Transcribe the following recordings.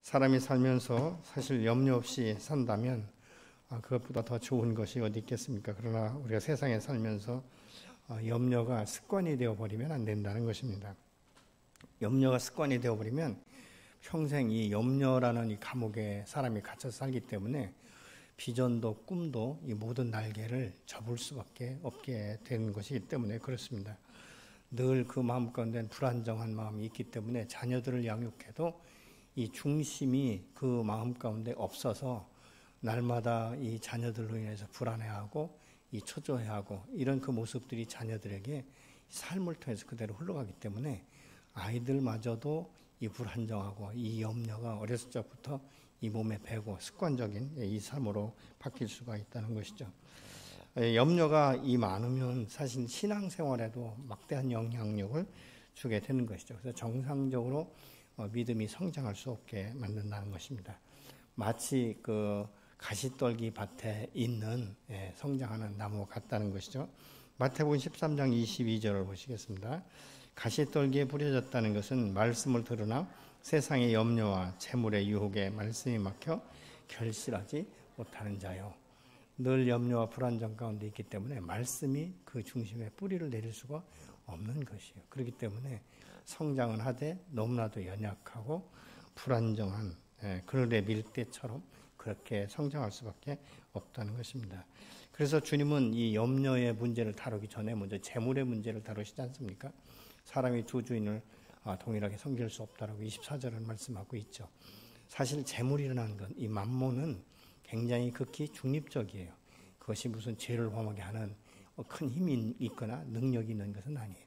사람이 살면서 사실 염려 없이 산다면 그것보다 더 좋은 것이 어디 있겠습니까? 그러나 우리가 세상에 살면서 염려가 습관이 되어버리면 안 된다는 것입니다. 염려가 습관이 되어버리면 평생 이 염려라는 이 감옥에 사람이 갇혀 살기 때문에 비전도 꿈도 이 모든 날개를 접을 수밖에 없게 되는 것이기 때문에 그렇습니다. 늘 그 마음 가운데 불안정한 마음이 있기 때문에 자녀들을 양육해도 이 중심이 그 마음 가운데 없어서 날마다 이 자녀들로 인해서 불안해하고 이 초조해하고 이런 그 모습들이 자녀들에게 삶을 통해서 그대로 흘러가기 때문에 아이들마저도 이 불안정하고 이 염려가 어렸을 적부터 이 몸에 배고 습관적인 이 삶으로 바뀔 수가 있다는 것이죠. 염려가 이 많으면 사실 신앙생활에도 막대한 영향력을 주게 되는 것이죠. 그래서 정상적으로 믿음이 성장할 수 없게 만든다는 것입니다. 마치 그 가시떨기 밭에 있는 성장하는 나무 같다는 것이죠. 마태복음 13장 22절을 보시겠습니다. 가시떨기에 뿌려졌다는 것은 말씀을 들으나 세상의 염려와 재물의 유혹에 말씀이 막혀 결실하지 못하는 자요. 늘 염려와 불안정 가운데 있기 때문에 말씀이 그 중심에 뿌리를 내릴 수가 없는 것이에요. 그렇기 때문에 성장은 하되 너무나도 연약하고 불안정한 그늘에 밀대처럼 그렇게 성장할 수밖에 없다는 것입니다. 그래서 주님은 이 염려의 문제를 다루기 전에 먼저 재물의 문제를 다루시지 않습니까? 사람이 두 주인을 동일하게 섬길 수 없다라고 24절을 말씀하고 있죠. 사실 재물이라는 건 이 만몬은 굉장히 극히 중립적이에요. 그것이 무슨 죄를 범하게 하는 큰 힘이 있거나 능력이 있는 것은 아니에요.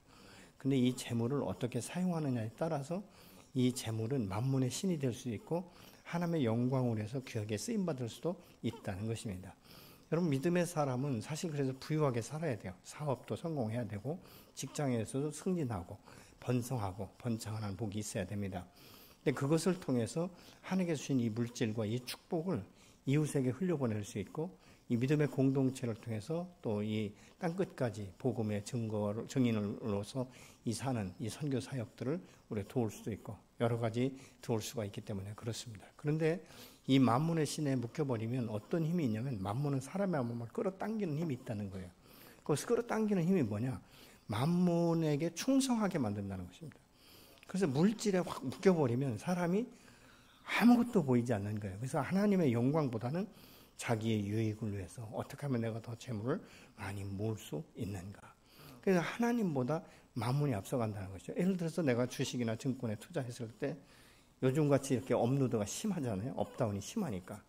근데 이 재물을 어떻게 사용하느냐에 따라서 이 재물은 만몬의 신이 될 수 있고 하나님의 영광을 해서 귀하게 쓰임받을 수도 있다는 것입니다. 여러분 믿음의 사람은 사실 그래서 부유하게 살아야 돼요. 사업도 성공해야 되고 직장에서도 승진하고 번성하고 번창하는 복이 있어야 됩니다. 근데 그것을 통해서 하나님께서 주신 이 물질과 이 축복을 이웃에게 흘려보낼 수 있고 이 믿음의 공동체를 통해서 또 이 땅끝까지 복음의 증인으로서 이 사는 이 선교 사역들을 우리가 도울 수도 있고 여러 가지 도울 수가 있기 때문에 그렇습니다. 그런데 이 만몬의 신에 묶여버리면 어떤 힘이 있냐면 만몬은 사람의 마음을 끌어당기는 힘이 있다는 거예요. 그 끌어당기는 힘이 뭐냐? 만몬에게 충성하게 만든다는 것입니다. 그래서 물질에 확 묶여버리면 사람이 아무것도 보이지 않는 거예요. 그래서 하나님의 영광보다는 자기의 유익을 위해서 어떻게 하면 내가 더 재물을 많이 모을 수 있는가. 그래서 하나님보다 만몬이 앞서간다는 것이죠. 예를 들어서 내가 주식이나 증권에 투자했을 때 요즘같이 이렇게 업로드가 심하잖아요. 업다운이 심하니까.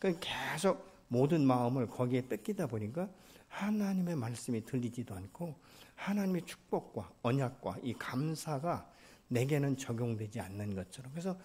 그러니까 계속 모든 마음을 거기에 뺏기다 보니까 하나님의 말씀이 들리지도 않고 하나님의 축복과 언약과 이 감사가 내게는 적용되지 않는 것처럼. 그래서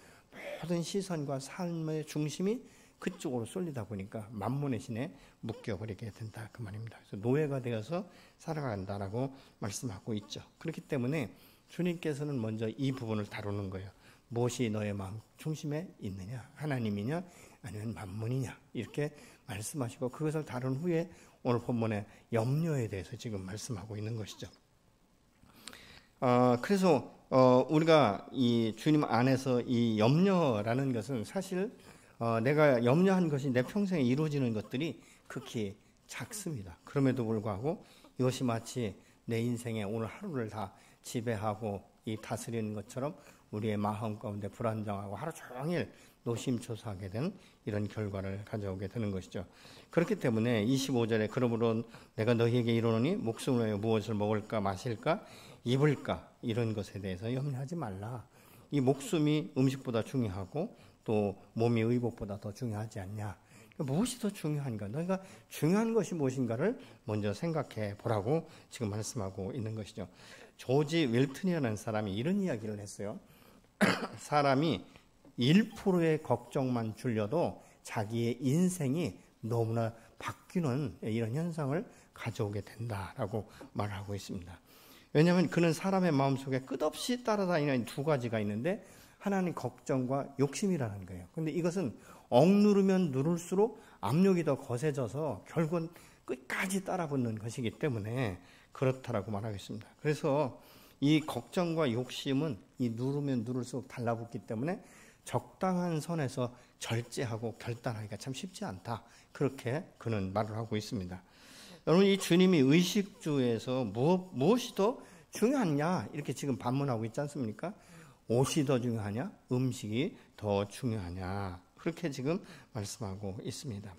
모든 시선과 삶의 중심이 그쪽으로 쏠리다 보니까 만몬의 신에 묶여버리게 된다 그 말입니다. 그래서 노예가 되어서 살아간다라고 말씀하고 있죠. 그렇기 때문에 주님께서는 먼저 이 부분을 다루는 거예요. 무엇이 너의 마음 중심에 있느냐? 하나님이냐? 아니면 만몬이냐? 이렇게 말씀하시고 그것을 다룬 후에 오늘 본문의 염려에 대해서 지금 말씀하고 있는 것이죠. 그래서 우리가 이 주님 안에서 이 염려라는 것은 사실 내가 염려한 것이 내 평생에 이루어지는 것들이 극히 작습니다. 그럼에도 불구하고 이것이 마치 내 인생의 오늘 하루를 다 지배하고 이 다스리는 것처럼 우리의 마음 가운데 불안정하고 하루 종일 노심초사하게 되는 이런 결과를 가져오게 되는 것이죠. 그렇기 때문에 25절에 그러므로 내가 너희에게 이르노니 목숨을 위하여 무엇을 먹을까 마실까 입을까 이런 것에 대해서 염려하지 말라. 이 목숨이 음식보다 중요하고 또 몸이 의복보다 더 중요하지 않냐. 무엇이 더 중요한가? 너희가 중요한 것이 무엇인가를 먼저 생각해 보라고 지금 말씀하고 있는 것이죠. 조지 윌튼이라는 사람이 이런 이야기를 했어요. 사람이 1%의 걱정만 줄여도 자기의 인생이 너무나 바뀌는 이런 현상을 가져오게 된다라고 말하고 있습니다. 왜냐하면 그는 사람의 마음속에 끝없이 따라다니는 두 가지가 있는데 하나는 걱정과 욕심이라는 거예요. 그런데 이것은 억누르면 누를수록 압력이 더 거세져서 결국은 끝까지 따라붙는 것이기 때문에 그렇다라고 말하겠습니다. 그래서 이 걱정과 욕심은 이 누르면 누를수록 달라붙기 때문에 적당한 선에서 절제하고 결단하기가 참 쉽지 않다. 그렇게 그는 말을 하고 있습니다. 여러분, 이 주님이 의식주에서 무엇이 더 중요하냐 이렇게 지금 반문하고 있지 않습니까? 옷이 더 중요하냐, 음식이 더 중요하냐, 그렇게 지금 말씀하고 있습니다.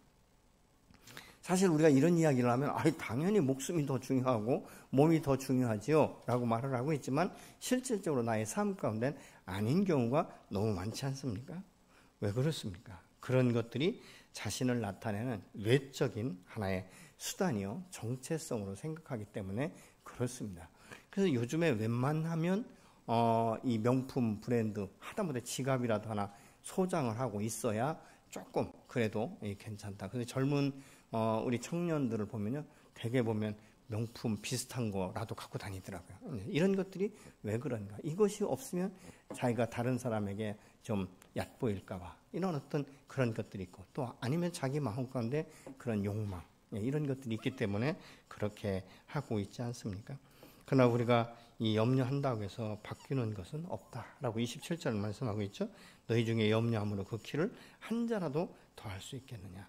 사실 우리가 이런 이야기를 하면 당연히 목숨이 더 중요하고 몸이 더 중요하지요 라고 말을 하고 있지만, 실질적으로 나의 삶 가운데는 아닌 경우가 너무 많지 않습니까? 왜 그렇습니까? 그런 것들이 자신을 나타내는 외적인 하나의 수단이요, 정체성으로 생각하기 때문에 그렇습니다. 그래서 요즘에 웬만하면 이 명품 브랜드 하다못해 지갑이라도 하나 소장을 하고 있어야 조금 그래도 괜찮다. 그래서 젊은 우리 청년들을 보면요, 대개 보면 명품 비슷한 거라도 갖고 다니더라고요. 이런 것들이 왜 그런가? 이것이 없으면 자기가 다른 사람에게 좀 얕보일까 봐, 이런 어떤 그런 것들이 있고, 또 아니면 자기 마음 가운데 그런 욕망, 이런 것들이 있기 때문에 그렇게 하고 있지 않습니까? 그러나 우리가 이 염려한다고 해서 바뀌는 것은 없다라고 27절 말씀하고 있죠. 너희 중에 염려함으로 그 키를 한 자라도 더 할 수 있겠느냐.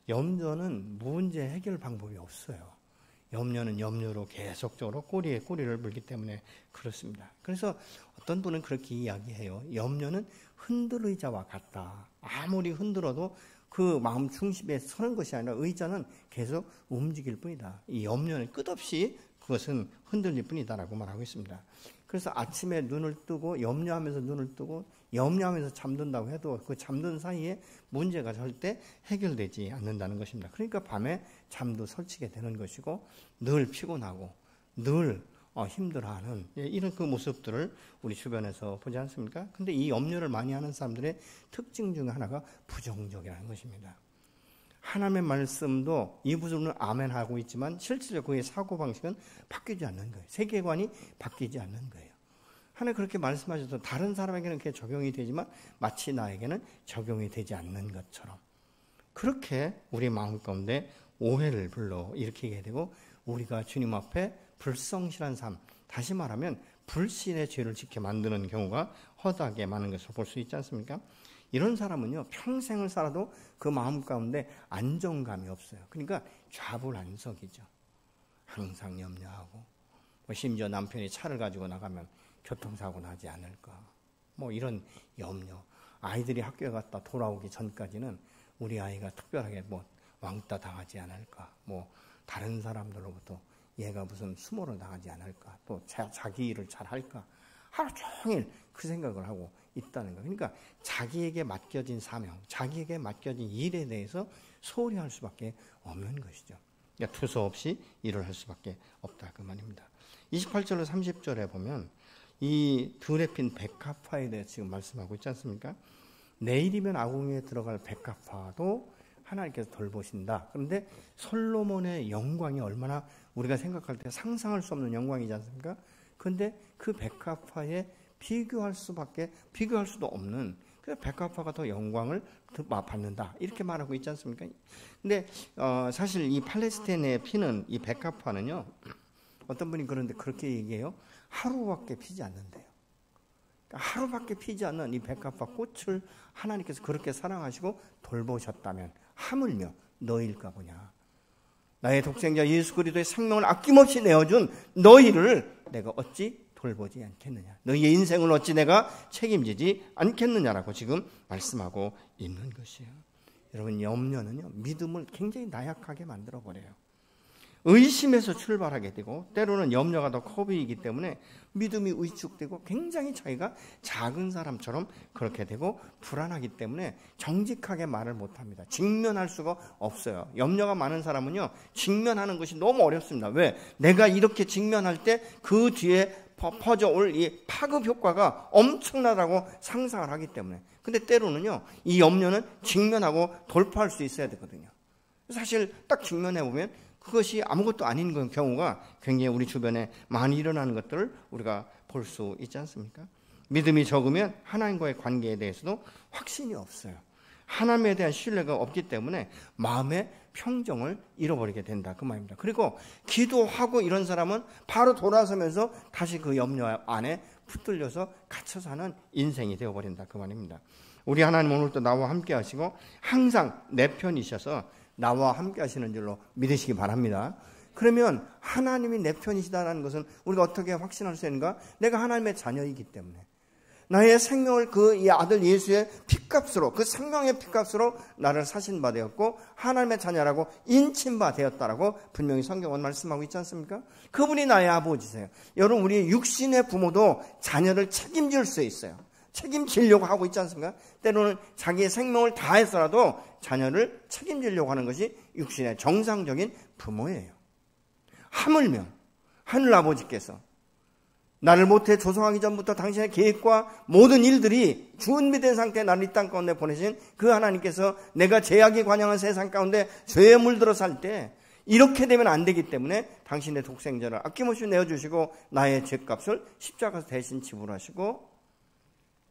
염려는 문제 해결 방법이 없어요. 염려는 염려로 계속적으로 꼬리에 꼬리를 물기 때문에 그렇습니다. 그래서 어떤 분은 그렇게 이야기해요. 염려는 흔들 의자와 같다. 아무리 흔들어도 그 마음 중심에 서는 것이 아니라 의자는 계속 움직일 뿐이다. 이 염려는 끝없이 그것은 흔들릴 뿐이다라고 말하고 있습니다. 그래서 아침에 눈을 뜨고 염려하면서 눈을 뜨고 염려하면서 잠든다고 해도 그 잠든 사이에 문제가 절대 해결되지 않는다는 것입니다. 그러니까 밤에 잠도 설치게 되는 것이고, 늘 피곤하고 늘 힘들어하는 이런 그 모습들을 우리 주변에서 보지 않습니까? 근데 이 염려를 많이 하는 사람들의 특징 중에 하나가 부정적이라는 것입니다. 하나님의 말씀도 입으로는 아멘 하고 있지만 실제로 그의 사고방식은 바뀌지 않는 거예요. 세계관이 바뀌지 않는 거예요. 하나님 그렇게 말씀하셔서 다른 사람에게는 그게 적용이 되지만 마치 나에게는 적용이 되지 않는 것처럼, 그렇게 우리 마음 가운데 오해를 불러일으키게 되고, 우리가 주님 앞에 불성실한 삶, 다시 말하면 불신의 죄를 짓게 만드는 경우가 허다하게 많은 것을 볼 수 있지 않습니까? 이런 사람은요, 평생을 살아도 그 마음 가운데 안정감이 없어요. 그러니까 좌불안석이죠. 항상 염려하고, 심지어 남편이 차를 가지고 나가면 교통사고 나지 않을까, 이런 염려. 아이들이 학교에 갔다 돌아오기 전까지는 우리 아이가 특별하게 왕따 당하지 않을까, 다른 사람들로부터 얘가 무슨 수모를 당하지 않을까, 또 자기 일을 잘 할까, 하루 종일 그 생각을 하고 있다는 거예요. 그러니까 자기에게 맡겨진 사명, 자기에게 맡겨진 일에 대해서 소홀히 할 수밖에 없는 것이죠. 그러니까 투서없이 일을 할 수밖에 없다, 그 말입니다. 28절로 30절에 보면 이 들에 핀 백합화에 대해 지금 말씀하고 있지 않습니까? 내일이면 아궁이에 들어갈 백합화도 하나님께서 돌보신다. 그런데 솔로몬의 영광이 얼마나 우리가 생각할 때 상상할 수 없는 영광이지 않습니까? 그런데 그 백합화에 비교할 수도 없는, 그 백합화가 더 영광을 받는다, 이렇게 말하고 있지 않습니까? 근데 사실 이 팔레스타인에 피는 이 백합화는요, 어떤 분이 그런데 그렇게 얘기해요. 하루밖에 피지 않는데요. 그러니까 하루밖에 피지 않는 이 백합화 꽃을 하나님께서 그렇게 사랑하시고 돌보셨다면 하물며 너희일까 보냐. 나의 독생자 예수 그리스도의 생명을 아낌없이 내어준 너희를 내가 어찌 돌보지 않겠느냐. 너희의 인생을 어찌 내가 책임지지 않겠느냐라고 지금 말씀하고 있는 것이에요. 여러분, 염려는요, 믿음을 굉장히 나약하게 만들어버려요. 의심에서 출발하게 되고, 때로는 염려가 더 커 보이기 때문에 믿음이 위축되고 굉장히 자기가 작은 사람처럼 그렇게 되고, 불안하기 때문에 정직하게 말을 못합니다. 직면할 수가 없어요. 염려가 많은 사람은요, 직면하는 것이 너무 어렵습니다. 왜? 내가 이렇게 직면할 때 그 뒤에 퍼져올 이 파급 효과가 엄청나다고 상상을 하기 때문에. 근데 때로는요, 이 염려는 직면하고 돌파할 수 있어야 되거든요. 사실 딱 직면해 보면 그것이 아무것도 아닌 경우가 굉장히 우리 주변에 많이 일어나는 것들을 우리가 볼 수 있지 않습니까? 믿음이 적으면 하나님과의 관계에 대해서도 확신이 없어요. 하나님에 대한 신뢰가 없기 때문에 마음의 평정을 잃어버리게 된다, 그 말입니다. 그리고 기도하고 이런 사람은 바로 돌아서면서 다시 그 염려 안에 붙들려서 갇혀 사는 인생이 되어버린다 그 말입니다. 우리 하나님 오늘도 나와 함께 하시고 항상 내 편이셔서 나와 함께 하시는 줄로 믿으시기 바랍니다. 그러면 하나님이 내 편이시다는 것은 우리가 어떻게 확신할 수 있는가? 내가 하나님의 자녀이기 때문에 나의 생명을 그 이 아들 예수의 피값으로, 그 생명의 피값으로 나를 사신 바 되었고 하나님의 자녀라고 인친 바 되었다라고 분명히 성경은 말씀하고 있지 않습니까? 그분이 나의 아버지세요. 여러분, 우리 육신의 부모도 자녀를 책임질 수 있어요. 책임지려고 하고 있지 않습니까? 때로는 자기의 생명을 다해서라도 자녀를 책임지려고 하는 것이 육신의 정상적인 부모예요. 하물며 하늘아버지께서 나를 모태 조성하기 전부터 당신의 계획과 모든 일들이 준비된 상태에 나를 이 땅 가운데 보내신 그 하나님께서 내가 죄악이 관영한 세상 가운데 죄에 물들어 살 때 이렇게 되면 안 되기 때문에 당신의 독생자를 아낌없이 내어주시고 나의 죄값을 십자가에서 대신 지불하시고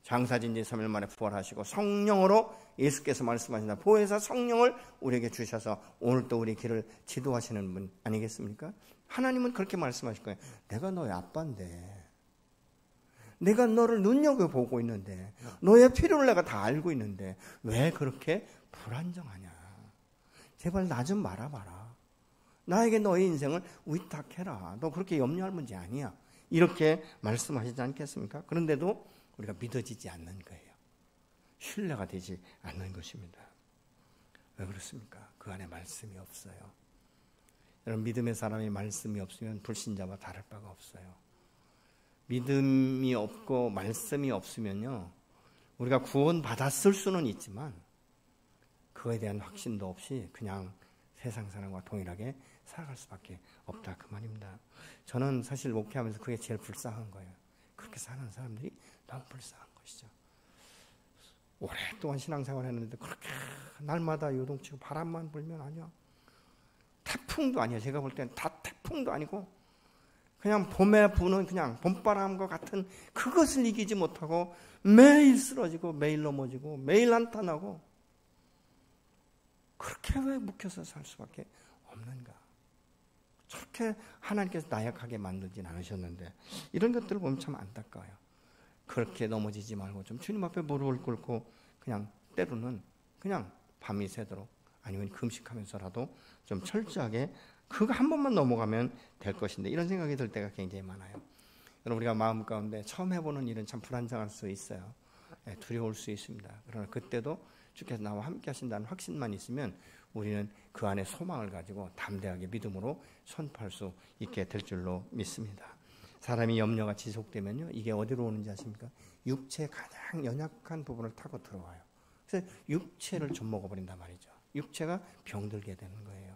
장사진지 3일 만에 부활하시고 성령으로 예수께서 말씀하신다. 보혜사 성령을 우리에게 주셔서 오늘도 우리 길을 지도하시는 분 아니겠습니까? 하나님은 그렇게 말씀하실 거예요. 내가 너의 아빠인데, 내가 너를 눈여겨보고 있는데, 너의 필요를 내가 다 알고 있는데 왜 그렇게 불안정하냐. 제발 나 좀 말아봐라. 나에게 너의 인생을 위탁해라. 너 그렇게 염려할 문제 아니야. 이렇게 말씀하시지 않겠습니까? 그런데도 우리가 믿어지지 않는 거예요. 신뢰가 되지 않는 것입니다. 왜 그렇습니까? 그 안에 말씀이 없어요. 여러분, 믿음의 사람이 말씀이 없으면 불신자와 다를 바가 없어요. 믿음이 없고 말씀이 없으면요, 우리가 구원받았을 수는 있지만 그거에 대한 확신도 없이 그냥 세상 사람과 동일하게 살아갈 수밖에 없다 그 말입니다. 저는 사실 목회하면서 그게 제일 불쌍한 거예요. 그렇게 사는 사람들이 너무 불쌍한 것이죠. 오랫동안 신앙생활 했는데 그렇게 날마다 요동치고 바람만 불면 아니야. 태풍도 아니야. 제가 볼 때는 다 태풍도 아니고 그냥 봄에 부는 그냥 봄바람과 같은 그것을 이기지 못하고 매일 쓰러지고 매일 넘어지고 매일 한탄하고 그렇게 왜 묵혀서 살 수밖에 없는가. 저렇게 하나님께서 나약하게 만들진 않으셨는데 이런 것들을 보면 참 안타까워요. 그렇게 넘어지지 말고 좀 주님 앞에 무릎을 꿇고 그냥 때로는 그냥 밤이 새도록 아니면 금식하면서라도 좀 철저하게 그거 한 번만 넘어가면 될 것인데 이런 생각이 들 때가 굉장히 많아요. 여러분, 우리가 마음 가운데 처음 해보는 일은 참 불안정할 수 있어요. 두려울 수 있습니다. 그러나 그때도 주께서 나와 함께 하신다는 확신만 있으면 우리는 그 안에 소망을 가지고 담대하게 믿음으로 선포할 수 있게 될 줄로 믿습니다. 사람이 염려가 지속되면요, 이게 어디로 오는지 아십니까? 육체의 가장 연약한 부분을 타고 들어와요. 그래서 육체를 좀 먹어버린단 말이죠. 육체가 병들게 되는 거예요.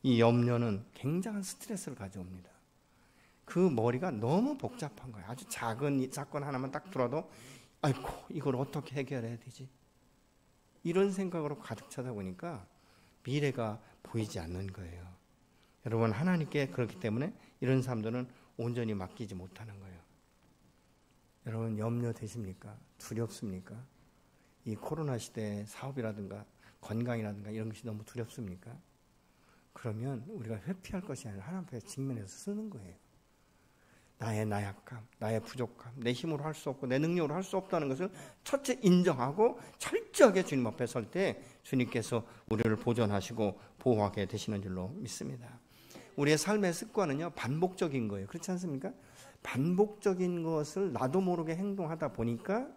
이 염려는 굉장한 스트레스를 가져옵니다. 그 머리가 너무 복잡한 거예요. 아주 작은 사건 하나만 딱 들어도 아이고 이걸 어떻게 해결해야 되지? 이런 생각으로 가득 차다 보니까 미래가 보이지 않는 거예요. 여러분, 하나님께 그렇기 때문에 이런 사람들은 온전히 맡기지 못하는 거예요. 여러분, 염려되십니까? 두렵습니까? 이 코로나 시대에 사업이라든가 건강이라든가 이런 것이 너무 두렵습니까? 그러면 우리가 회피할 것이 아니라 하나님 앞에 직면해서 쓰는 거예요. 나의 나약함, 나의 부족함, 내 힘으로 할 수 없고 내 능력으로 할 수 없다는 것을 첫째 인정하고 철저하게 주님 앞에 설 때 주님께서 우리를 보존하시고 보호하게 되시는 줄로 믿습니다. 우리의 삶의 습관은요, 반복적인 거예요. 그렇지 않습니까? 반복적인 것을 나도 모르게 행동하다 보니까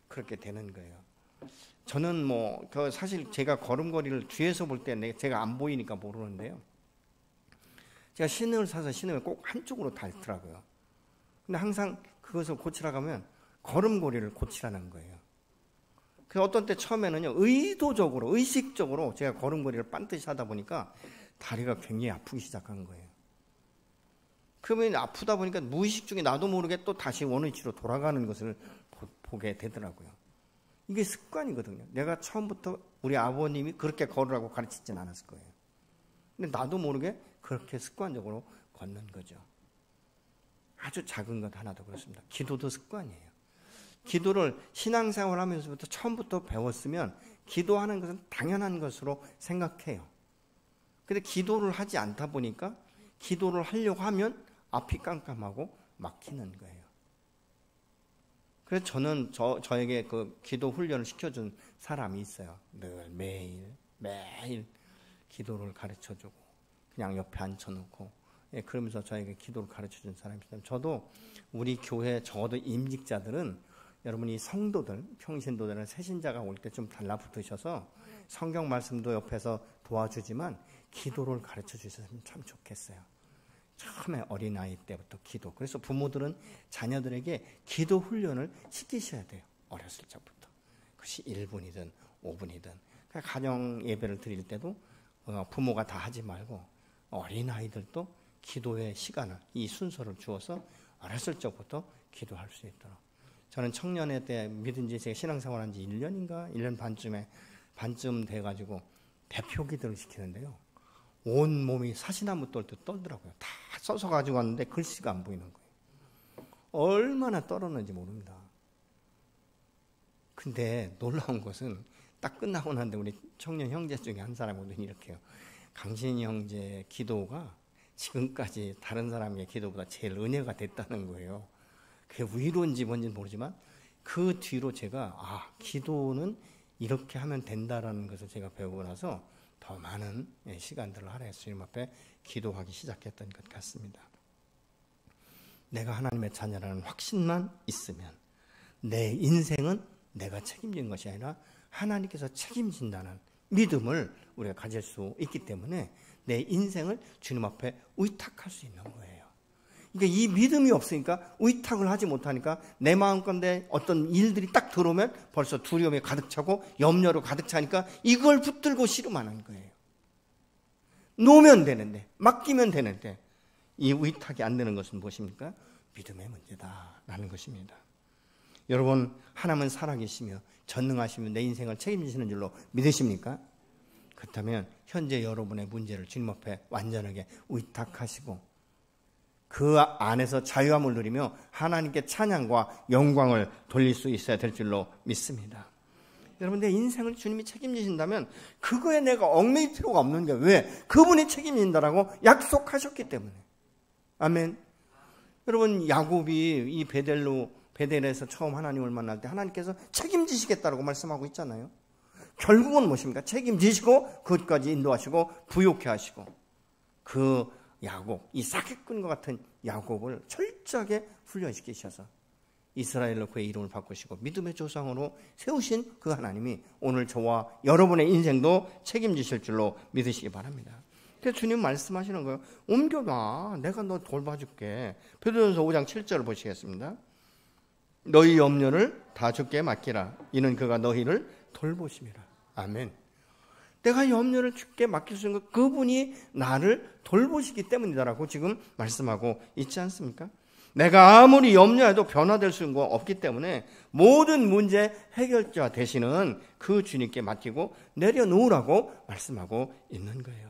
그렇게 되는 거예요. 저는 사실 제가 걸음걸이를 뒤에서 볼 때 제가 안 보이니까 모르는데요. 제가 신을 사서 신으면 꼭 한쪽으로 닳더라고요. 근데 항상 그것을 고치러 가면 걸음걸이를 고치라는 거예요. 그래서 어떤 때 처음에는요, 의도적으로, 의식적으로 제가 걸음걸이를 반드시 하다 보니까 다리가 굉장히 아프기 시작한 거예요. 그러면 아프다 보니까 무의식 중에 나도 모르게 또 다시 원위치로 돌아가는 것을 보게 되더라고요. 이게 습관이거든요. 내가 처음부터 우리 아버님이 그렇게 걸으라고 가르치진 않았을 거예요. 근데 나도 모르게 그렇게 습관적으로 걷는 거죠. 아주 작은 것 하나도 그렇습니다. 기도도 습관이에요. 기도를 신앙생활 하면서부터 처음부터 배웠으면 기도하는 것은 당연한 것으로 생각해요. 근데 기도를 하지 않다 보니까 기도를 하려고 하면 앞이 깜깜하고 막히는 거예요. 그래서 저는 저에게 그 기도 훈련을 시켜준 사람이 있어요. 늘 매일 기도를 가르쳐주고 그냥 옆에 앉혀놓고 그러면서 저에게 기도를 가르쳐준 사람이 있어요. 저도 우리 교회 적어도 임직자들은 여러분이 성도들, 평신도들은 새신자가 올 때 좀 달라붙으셔서 성경 말씀도 옆에서 도와주지만 기도를 가르쳐 주셨으면 참 좋겠어요. 처음에 어린아이 때부터 기도. 그래서 부모들은 자녀들에게 기도 훈련을 시키셔야 돼요. 어렸을 적부터. 그것이 1분이든 5분이든. 가정 예배를 드릴 때도 부모가 다 하지 말고 어린아이들도 기도의 시간을, 이 순서를 주어서 어렸을 적부터 기도할 수 있도록. 저는 청년회 때 믿은지 제가 신앙생활한 지 1년인가 1년 반쯤 돼가지고 대표 기도를 시키는데요. 온 몸이 사시나무 떨듯 떨더라고요. 다 써서 가지고 왔는데 글씨가 안 보이는 거예요. 얼마나 떨었는지 모릅니다. 근데 놀라운 것은 딱 끝나고 났는데 우리 청년 형제 중에 한 사람은 이렇게 해요. 강신이 형제 기도가 지금까지 다른 사람의 기도보다 제일 은혜가 됐다는 거예요. 그게 위로인지 뭔지는 모르지만 그 뒤로 제가 기도는 이렇게 하면 된다라는 것을 제가 배우고 나서 더 많은 시간들을 하나님 주님 앞에 기도하기 시작했던 것 같습니다. 내가 하나님의 자녀라는 확신만 있으면 내 인생은 내가 책임진 것이 아니라 하나님께서 책임진다는 믿음을 우리가 가질 수 있기 때문에 내 인생을 주님 앞에 의탁할 수 있는 거예요. 그러니까 이 믿음이 없으니까 의탁을 하지 못하니까 내 마음 가운데 어떤 일들이 딱 들어오면 벌써 두려움이 가득 차고 염려로 가득 차니까 이걸 붙들고 씨름하는 거예요. 놓으면 되는데, 맡기면 되는데 이 의탁이 안 되는 것은 무엇입니까? 믿음의 문제다라는 것입니다. 여러분, 하나님은 살아계시며 전능하시며 내 인생을 책임지시는 줄로 믿으십니까? 그렇다면 현재 여러분의 문제를 주님 앞에 완전하게 의탁하시고 그 안에서 자유함을 누리며 하나님께 찬양과 영광을 돌릴 수 있어야 될 줄로 믿습니다. 여러분, 내 인생을 주님이 책임지신다면 그거에 내가 얽매일 필요가 없는 게 왜? 그분이 책임진다라고 약속하셨기 때문에. 아멘. 여러분, 야곱이 이 베델에서 처음 하나님을 만날 때 하나님께서 책임지시겠다라고 말씀하고 있잖아요. 결국은 무엇입니까? 책임지시고 그것까지 인도하시고 부욕해 하시고 그 야곱, 이 사기꾼과 같은 야곱을 철저하게 훈련시키셔서 이스라엘로 그의 이름을 바꾸시고 믿음의 조상으로 세우신 그 하나님이 오늘 저와 여러분의 인생도 책임지실 줄로 믿으시기 바랍니다. 그래서 주님 말씀하시는 거예요. 옮겨놔. 내가 너 돌봐줄게. 베드로전서 5장 7절을 보시겠습니다. 너희 염려를 다 주께 맡기라. 이는 그가 너희를 돌보심이라. 아멘. 내가 염려를 주께 맡길 수 있는 것, 그분이 나를 돌보시기 때문이다라고 지금 말씀하고 있지 않습니까? 내가 아무리 염려해도 변화될 수 있는 거 없기 때문에 모든 문제 해결자 되시는 그 주님께 맡기고 내려놓으라고 말씀하고 있는 거예요.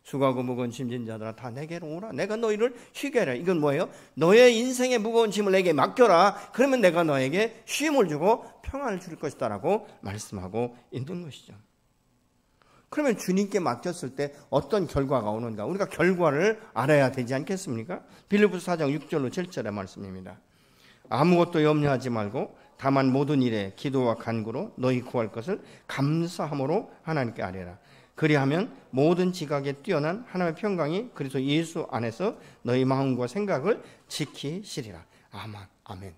수고하고 무거운 짐진 자들아 다 내게로 오라. 내가 너희를 쉬게 하라. 이건 뭐예요? 너의 인생의 무거운 짐을 내게 맡겨라. 그러면 내가 너에게 쉼을 주고 평안을 줄 것이다라고 말씀하고 있는 것이죠. 그러면 주님께 맡겼을 때 어떤 결과가 오는가? 우리가 결과를 알아야 되지 않겠습니까? 빌립보서 4장 6절로 7절의 말씀입니다. 아무것도 염려하지 말고 다만 모든 일에 기도와 간구로 너희 구할 것을 감사함으로 하나님께 아뢰라. 그리하면 모든 지각에 뛰어난 하나님의 평강이 그리스도 예수 안에서 너희 마음과 생각을 지키시리라. 아멘.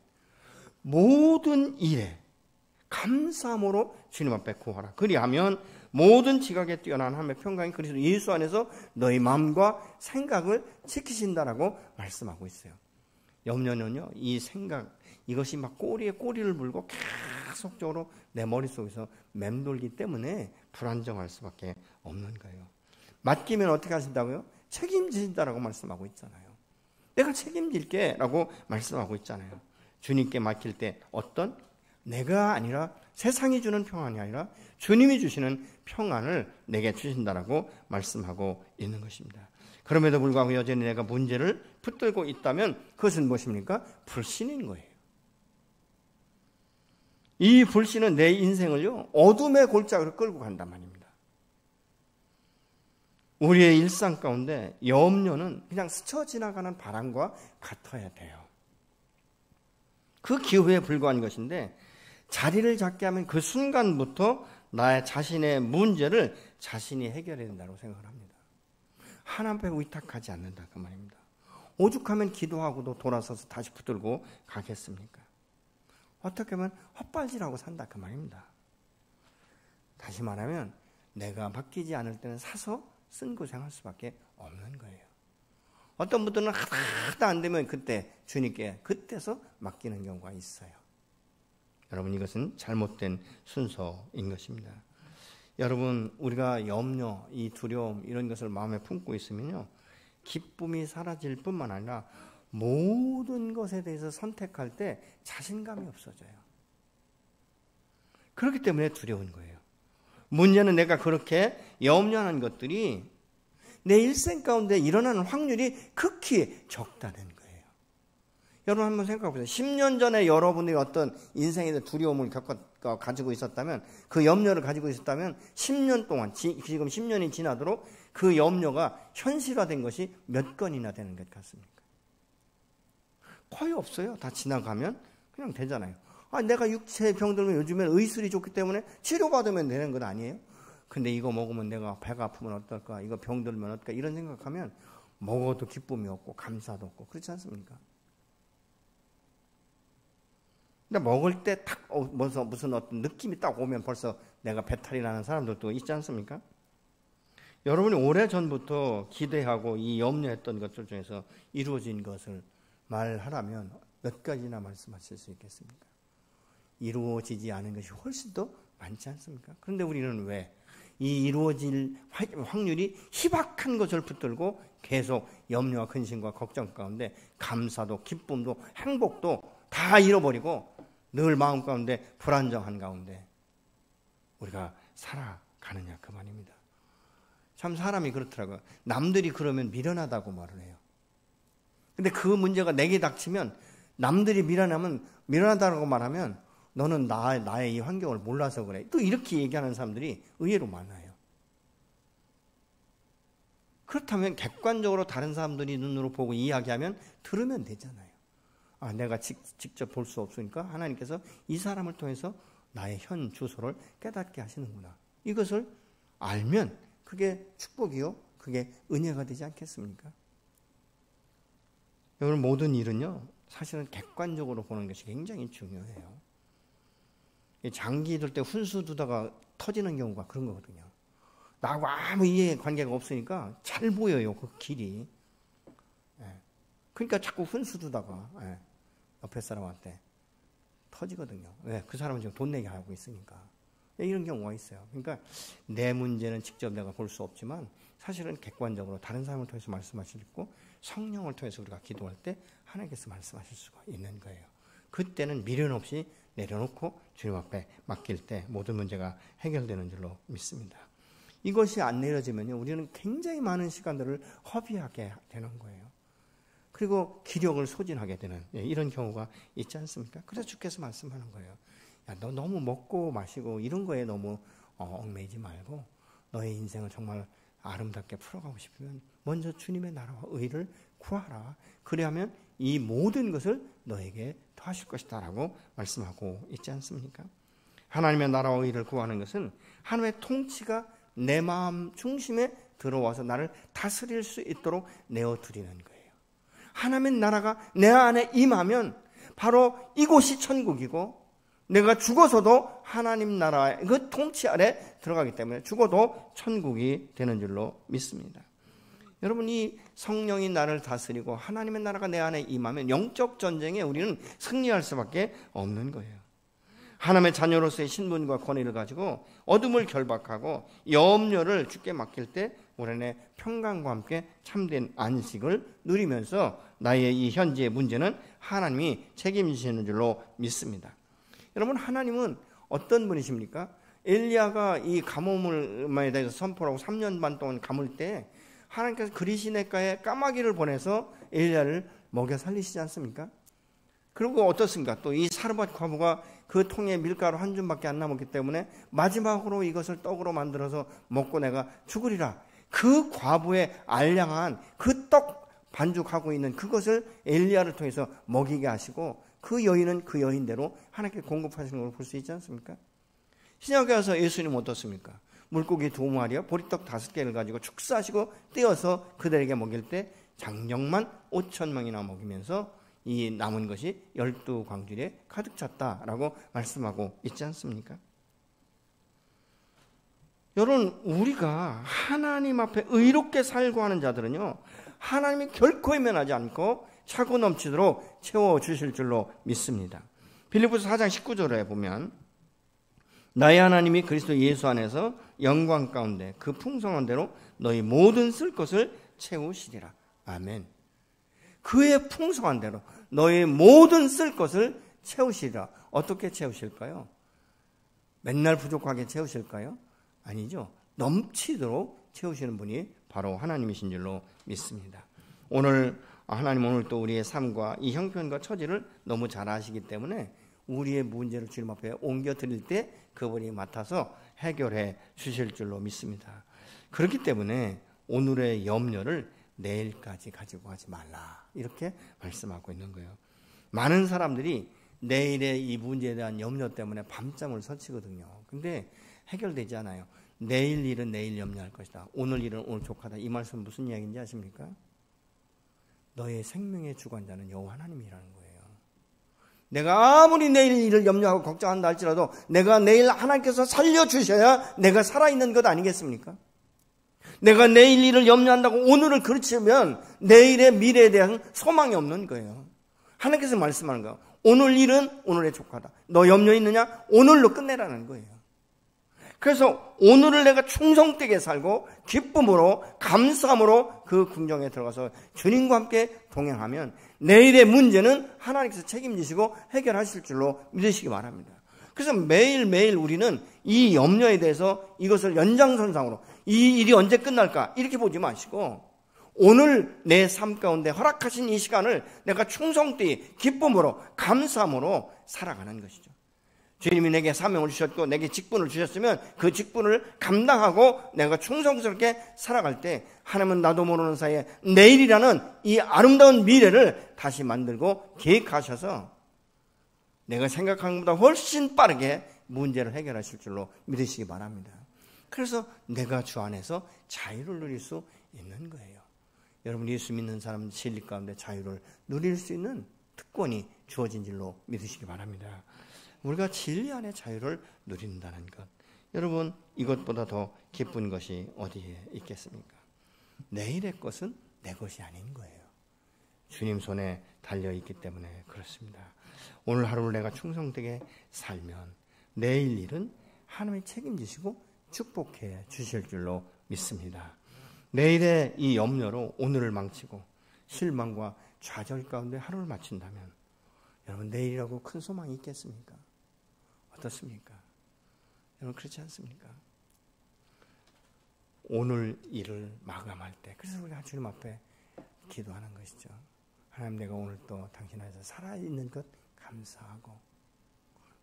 모든 일에 감사함으로 주님 앞에 구하라. 그리하면 모든 지각에 뛰어난 하나님의 평강이 그리스도 예수 안에서 너희 마음과 생각을 지키신다라고 말씀하고 있어요. 염려는요, 이 생각, 이것이 막 꼬리에 꼬리를 물고 계속적으로 내 머릿속에서 맴돌기 때문에 불안정할 수밖에 없는 거예요. 맡기면 어떻게 하신다고요? 책임지신다라고 말씀하고 있잖아요. 내가 책임질게 라고 말씀하고 있잖아요. 주님께 맡길 때 어떤 내가 아니라 세상이 주는 평안이 아니라 주님이 주시는 평안을 내게 주신다라고 말씀하고 있는 것입니다. 그럼에도 불구하고 여전히 내가 문제를 붙들고 있다면 그것은 무엇입니까? 불신인 거예요. 이 불신은 내 인생을요, 어둠의 골짜기로 끌고 간단 말입니다. 우리의 일상 가운데 염려는 그냥 스쳐 지나가는 바람과 같아야 돼요. 그 기회에 불과한 것인데 자리를 잡게 하면 그 순간부터 나의 자신의 문제를 자신이 해결해야 된다고 생각을 합니다. 하나님 앞에 위탁하지 않는다 그 말입니다. 오죽하면 기도하고도 돌아서서 다시 붙들고 가겠습니까? 어떻게 하면 헛발질하고 산다 그 말입니다. 다시 말하면 내가 맡기지 않을 때는 사서 쓴고생할 수밖에 없는 거예요. 어떤 분들은 하다 안 되면 그때 주님께 그때서 맡기는 경우가 있어요. 여러분 이것은 잘못된 순서인 것입니다. 여러분 우리가 염려, 이 두려움 이런 것을 마음에 품고 있으면요 기쁨이 사라질 뿐만 아니라 모든 것에 대해서 선택할 때 자신감이 없어져요. 그렇기 때문에 두려운 거예요. 문제는 내가 그렇게 염려하는 것들이 내 일생 가운데 일어나는 확률이 극히 적다는 거예요. 여러분 한번 생각해 보세요. 10년 전에 여러분이 어떤 인생에 대한 두려움을 가지고 있었다면, 그 염려를 가지고 있었다면 10년 동안, 지금 10년이 지나도록 그 염려가 현실화된 것이 몇 건이나 되는 것 같습니까? 거의 없어요. 다 지나가면 그냥 되잖아요. 내가 육체의 병들면 요즘엔 의술이 좋기 때문에 치료받으면 되는 건 아니에요? 근데 이거 먹으면 내가 배가 아프면 어떨까? 이거 병들면 어떨까? 이런 생각하면 먹어도 기쁨이 없고 감사도 없고 그렇지 않습니까? 근데 먹을 때 딱 무슨 어떤 느낌이 딱 오면 벌써 내가 배탈이 나는 사람들도 있지 않습니까? 여러분이 오래전부터 기대하고 이 염려했던 것들 중에서 이루어진 것을 말하라면 몇 가지나 말씀하실 수 있겠습니까? 이루어지지 않은 것이 훨씬 더 많지 않습니까? 그런데 우리는 왜 이 이루어질 확률이 희박한 것을 붙들고 계속 염려와 근심과 걱정 가운데 감사도 기쁨도 행복도 다 잃어버리고 늘 마음 가운데 불안정한 가운데 우리가 살아가느냐 그 말입니다. 참 사람이 그렇더라고요. 남들이 그러면 미련하다고 말을 해요. 근데 그 문제가 내게 닥치면 남들이 미련하다고 말하면 너는 나의 이 환경을 몰라서 그래. 또 이렇게 얘기하는 사람들이 의외로 많아요. 그렇다면 객관적으로 다른 사람들이 눈으로 보고 이야기하면 들으면 되잖아요. 내가 직접 볼 수 없으니까 하나님께서 이 사람을 통해서 나의 현 주소를 깨닫게 하시는구나. 이것을 알면 그게 축복이요. 그게 은혜가 되지 않겠습니까? 여러분 모든 일은요. 사실은 객관적으로 보는 것이 굉장히 중요해요. 장기 들 때 훈수 두다가 터지는 경우가 그런 거거든요. 나하고 아무 이해관계가 없으니까 잘 보여요. 그 길이. 그러니까 자꾸 훈수 두다가 옆에 사람한테 터지거든요. 왜? 그 사람은 지금 돈 내게 하고 있으니까. 이런 경우가 있어요. 그러니까 내 문제는 직접 내가 볼 수 없지만 사실은 객관적으로 다른 사람을 통해서 말씀하실 수 있고 성령을 통해서 우리가 기도할 때 하나님께서 말씀하실 수가 있는 거예요. 그때는 미련 없이 내려놓고 주님 앞에 맡길 때 모든 문제가 해결되는 줄로 믿습니다. 이것이 안 내려지면요, 우리는 굉장히 많은 시간들을 허비하게 되는 거예요. 그리고 기력을 소진하게 되는 이런 경우가 있지 않습니까? 그래서 주께서 말씀하는 거예요. 야, 너 너무 먹고 마시고 이런 거에 너무 얽매이지 말고 너의 인생을 정말 아름답게 풀어가고 싶으면 먼저 주님의 나라와 의를 구하라. 그래야면 이 모든 것을 너에게 더하실 것이다 라고 말씀하고 있지 않습니까? 하나님의 나라와 의를 구하는 것은 하나님의 통치가 내 마음 중심에 들어와서 나를 다스릴 수 있도록 내어드리는 거예요. 하나님의 나라가 내 안에 임하면 바로 이곳이 천국이고 내가 죽어서도 하나님 나라의 그 통치 아래 들어가기 때문에 죽어도 천국이 되는 줄로 믿습니다. 여러분 이 성령이 나를 다스리고 하나님의 나라가 내 안에 임하면 영적 전쟁에 우리는 승리할 수밖에 없는 거예요. 하나님의 자녀로서의 신분과 권위를 가지고 어둠을 결박하고 염려를 주께 맡길 때 우리 안에 평강과 함께 참된 안식을 누리면서 나의 이 현재의 문제는 하나님이 책임지시는 줄로 믿습니다. 여러분 하나님은 어떤 분이십니까? 엘리야가 이 가뭄에 대해서 선포하고 3년 반 동안 가물 때 하나님께서 그리시네가에 까마귀를 보내서 엘리야를 먹여 살리시지 않습니까? 그리고 어떻습니까? 또 이 사르밧 과부가 그 통에 밀가루 한 줌밖에 안 남았기 때문에 마지막으로 이것을 떡으로 만들어서 먹고 내가 죽으리라. 그 과부의 알량한 그 떡 반죽하고 있는 그것을 엘리야를 통해서 먹이게 하시고 그 여인은 그 여인대로 하나님께 공급하시는 걸 볼 수 있지 않습니까? 신약에 와서 예수님 어떻습니까? 물고기 2마리와 보리떡 5개를 가지고 축사하시고 떼어서 그들에게 먹일 때 장정만 5,000명이나 먹이면서 이 남은 것이 12광주리에 가득 찼다라고 말씀하고 있지 않습니까? 여러분, 우리가 하나님 앞에 의롭게 살고 하는 자들은요, 하나님이 결코 외면하지 않고 차고 넘치도록 채워주실 줄로 믿습니다. 빌립보서 4장 19절에 보면 나의 하나님이 그리스도 예수 안에서 영광 가운데 그 풍성한 대로 너희 모든 쓸 것을 채우시리라. 아멘. 그의 풍성한 대로 너희 모든 쓸 것을 채우시리라. 어떻게 채우실까요? 맨날 부족하게 채우실까요? 아니죠. 넘치도록 채우시는 분이 바로 하나님이신 줄로 믿습니다. 하나님 오늘 또 우리의 삶과 이 형편과 처지를 너무 잘 아시기 때문에 우리의 문제를 주님 앞에 옮겨 드릴 때 그분이 맡아서 해결해 주실 줄로 믿습니다. 그렇기 때문에 오늘의 염려를 내일까지 가지고 가지 말라, 이렇게 말씀하고 있는 거예요. 많은 사람들이 내일의 이 문제에 대한 염려 때문에 밤잠을 설치거든요. 근데 해결되지 않아요. 내일 일은 내일 염려할 것이다, 오늘 일은 오늘 족하다. 이 말씀은 무슨 이야기인지 아십니까? 너의 생명의 주관자는 여호와 하나님이라는 거예요. 내가 아무리 내일 일을 염려하고 걱정한다 할지라도 내가 내일 하나님께서 살려주셔야 내가 살아있는 것 아니겠습니까? 내가 내일 일을 염려한다고 오늘을 그르치면 내일의 미래에 대한 소망이 없는 거예요. 하나님께서 말씀하는 거예요. 오늘 일은 오늘에 족하다. 너 염려 있느냐? 오늘로 끝내라는 거예요. 그래서 오늘을 내가 충성되게 살고 기쁨으로 감사함으로 그 궁정에 들어가서 주님과 함께 동행하면 내일의 문제는 하나님께서 책임지시고 해결하실 줄로 믿으시기 바랍니다. 그래서 매일매일 우리는 이 염려에 대해서 이것을 연장선상으로 이 일이 언제 끝날까 이렇게 보지 마시고 오늘 내 삶 가운데 허락하신 이 시간을 내가 충성되이 기쁨으로 감사함으로 살아가는 것이죠. 주님이 내게 사명을 주셨고 내게 직분을 주셨으면 그 직분을 감당하고 내가 충성스럽게 살아갈 때 하나님은 나도 모르는 사이에 내일이라는 이 아름다운 미래를 다시 만들고 계획하셔서 내가 생각한 것보다 훨씬 빠르게 문제를 해결하실 줄로 믿으시기 바랍니다. 그래서 내가 주 안에서 자유를 누릴 수 있는 거예요. 여러분, 예수 믿는 사람 진리 가운데 자유를 누릴 수 있는 특권이 주어진 줄로 믿으시기 바랍니다. 우리가 진리 안에 자유를 누린다는 것, 여러분, 이것보다 더 기쁜 것이 어디에 있겠습니까? 내일의 것은 내 것이 아닌 거예요. 주님 손에 달려있기 때문에 그렇습니다. 오늘 하루를 내가 충성되게 살면 내일 일은 하나님이 책임지시고 축복해 주실 줄로 믿습니다. 내일의 이 염려로 오늘을 망치고 실망과 좌절 가운데 하루를 마친다면 여러분, 내일이라고 큰 소망이 있겠습니까? 어떻습니까? 여러분, 그렇지 않습니까? 오늘 일을 마감할 때, 그래서 우리가 주님 앞에 기도하는 것이죠. 하나님, 내가 오늘 또 당신 안에서 살아있는 것 감사하고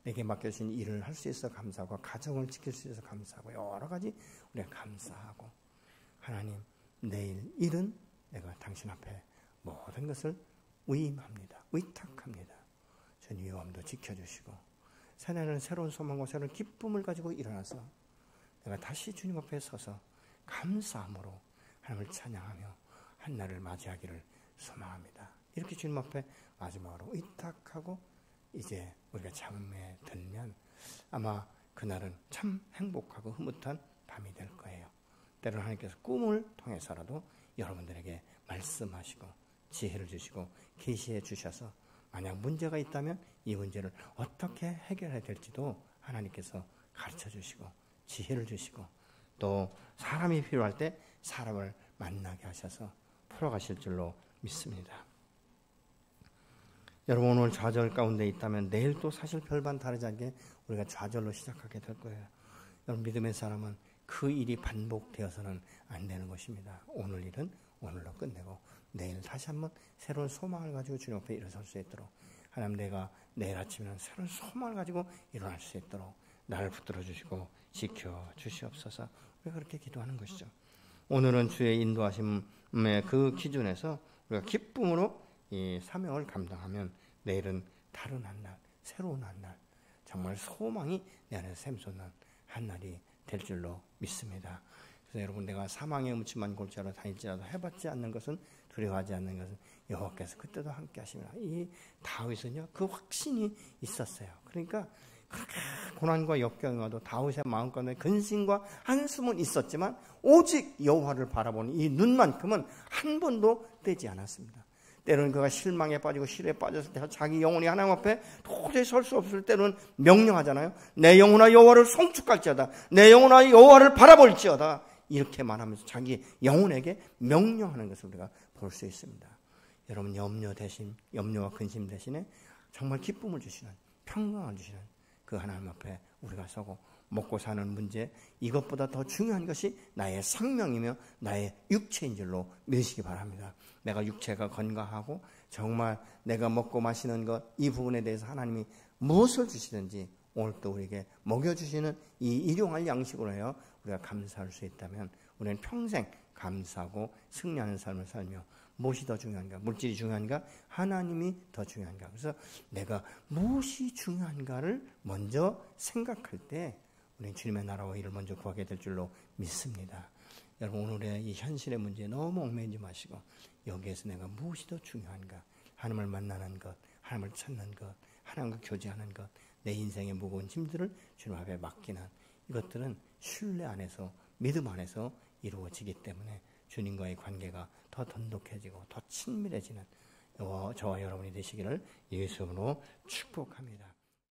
내게 맡겨진 일을 할 수 있어 감사하고 가정을 지킬 수 있어서 감사하고 여러 가지 우리가 감사하고, 하나님, 내일 일은 내가 당신 앞에 모든 것을 위임합니다. 위탁합니다. 주님, 위험도 지켜주시고 새해에는 새로운 소망과 새로운 기쁨을 가지고 일어나서 내가 다시 주님 앞에 서서 감사함으로 하나님을 찬양하며 한 날을 맞이하기를 소망합니다. 이렇게 주님 앞에 마지막으로 의탁하고 이제 우리가 잠에 들면 아마 그날은 참 행복하고 흐뭇한 밤이 될 거예요. 때로는 하나님께서 꿈을 통해서라도 여러분들에게 말씀하시고 지혜를 주시고 계시해 주셔서 만약 문제가 있다면 이 문제를 어떻게 해결해야 될지도 하나님께서 가르쳐 주시고 지혜를 주시고 또 사람이 필요할 때 사람을 만나게 하셔서 풀어가실 줄로 믿습니다. 여러분, 오늘 좌절 가운데 있다면 내일 또 사실 별반 다르지 않게 우리가 좌절로 시작하게 될 거예요. 여러분, 믿음의 사람은 그 일이 반복되어서는 안 되는 것입니다. 오늘 일은 오늘로 끝내고 내일 다시 한번 새로운 소망을 가지고 주님 앞에 일어설 수 있도록, 하나님, 내가 내일 아침에는 새로운 소망을 가지고 일어날 수 있도록 나를 붙들어 주시고 지켜 주시옵소서. 우리가 그렇게 기도하는 것이죠. 오늘은 주의 인도하심의 그 기준에서 우리가 기쁨으로 이 사명을 감당하면 내일은 다른 한날, 새로운 한날, 정말 소망이 내 안에서 샘솟는 한날이 될 줄로 믿습니다. 그래서 여러분, 내가 사망의 음침한 골짜기로 다닐지라도 해받지 않는 것은, 두려워하지 않는 것은 여호와께서 그때도 함께 하십니다. 이 다윗은요, 그 확신이 있었어요. 그러니까 그렇게 고난과 역경이 와도 다윗의 마음가운데 근심과 한숨은 있었지만 오직 여호와를 바라보는 이 눈만큼은 한 번도 떼지 않았습니다. 때로는 그가 실망에 빠지고 실에 빠졌을 때 자기 영혼이 하나님 앞에 도저히 설 수 없을 때는 명령하잖아요. 내 영혼아 여호와를 송축할지어다. 내 영혼아 여호와를 바라볼지어다. 이렇게 말하면서 자기 영혼에게 명령하는 것을 우리가 볼 수 있습니다. 여러분, 염려 대신, 염려와 근심 대신에 정말 기쁨을 주시는, 평강을 주시는 그 하나님 앞에 우리가 서고, 먹고 사는 문제, 이것보다 더 중요한 것이 나의 생명이며 나의 육체인 줄로 믿으시기 바랍니다. 내가 육체가 건강하고 정말 내가 먹고 마시는 것, 이 부분에 대해서 하나님이 무엇을 주시든지 오늘 또 우리에게 먹여주시는 이 일용할 양식으로 해요 우리가 감사할 수 있다면 우리는 평생 감사하고 승리하는 삶을 살며, 무엇이 더 중요한가? 물질이 중요한가? 하나님이 더 중요한가? 그래서 내가 무엇이 중요한가를 먼저 생각할 때 우리는 주님의 나라와 일을 먼저 구하게 될 줄로 믿습니다. 여러분, 오늘의 이 현실의 문제에 너무 얽매이지 마시고, 여기에서 내가 무엇이 더 중요한가? 하나님을 만나는 것, 하나님을 찾는 것, 하나님과 교제하는 것, 내 인생의 무거운 짐들을 주님 앞에 맡기는, 이것들은 신뢰 안에서, 믿음 안에서 이루어지기 때문에 주님과의 관계가 더 돈독해지고 더 친밀해지는 저와 여러분이 되시기를 예수 이름으로 축복합니다.